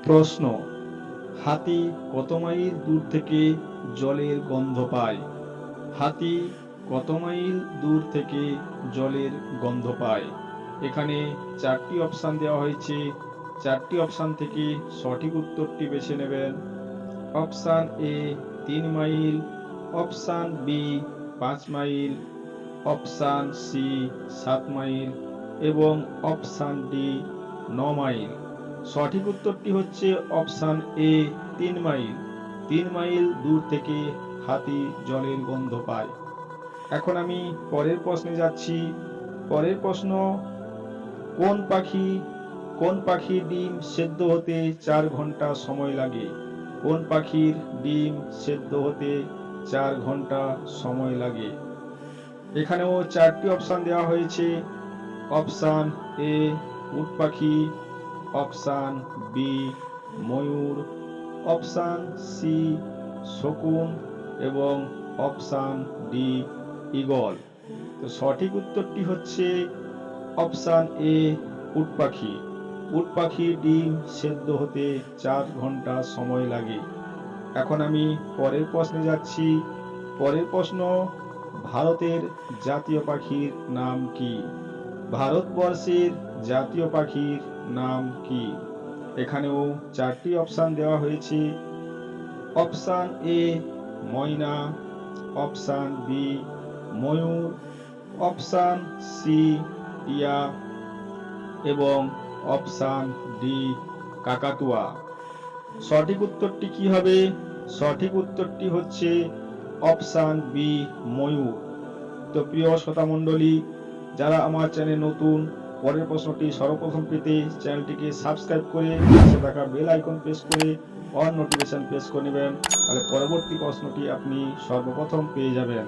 প্রশ্ন, হাতি কত মাইল দূর থেকে জলের গন্ধ পায়? হাতি কত মাইল দূর থেকে জলের গন্ধ পায়? এখানে চারটি অপশান দেওয়া হয়েছে। চারটি অপশান থেকে সঠিক উত্তরটি বেছে নেবেন। Option A ৩ mile, option B ৫ mile, option C ৭ mile এবং অপশান ডি ৯ মাইল। সঠিক উত্তরটি হচ্ছে অপশান এ ৩ মাইল। ৩ মাইল দূর থেকে হাতি জলের গন্ধ পায়। এখন আমি পরের প্রশ্নে যাচ্ছি। পরের প্রশ্ন, কোন পাখির ডিম সেদ্ধ হতে ৪ ঘন্টা সময় লাগে? কোন পাখির ডিম সেদ্ধ হতে ৪ ঘন্টা সময় লাগে? এখানেও চারটি অপশান দেওয়া হয়েছে। অপশান এ উট পাখি, অপশান বি ময়ূর, অপশান সি শকুন এবং অপশান ডি ঈগল। তো সঠিক উত্তরটি হচ্ছে অপশান এ উট পাখি। উট পাখির ডিম সেদ্ধ হতে ৪ ঘন্টা সময় লাগে। এখন আমি পরের প্রশ্নে যাচ্ছি। পরের প্রশ্ন, ভারতের জাতীয় পাখির নাম কি? ভারতবর্ষের জাতীয় পাখির নাম কি? এখানেও চারটি অপশান দেওয়া হয়েছে। অপশান এ ময়না, অপশান বি ময়ূর, অপশান সি টিয়া এবং অপশান ডি কাকাতুয়া। সঠিক উত্তরটি কি হবে? সঠিক উত্তরটি হচ্ছে অপশান বি ময়ূর। তো প্রিয় শ্রোতা মণ্ডলী, যারা আমার চ্যানেল নতুন, পরের প্রশ্নটি সর্বপ্রথম পেতে চ্যানেলটিকে সাবস্ক্রাইব করে পাশে থাকা বেল আইকন প্রেস করে অল নোটিফিকেশন প্রেস করে নেবেন, তাহলে পরবর্তী প্রশ্নটি আপনি সর্বপ্রথম পেয়ে যাবেন।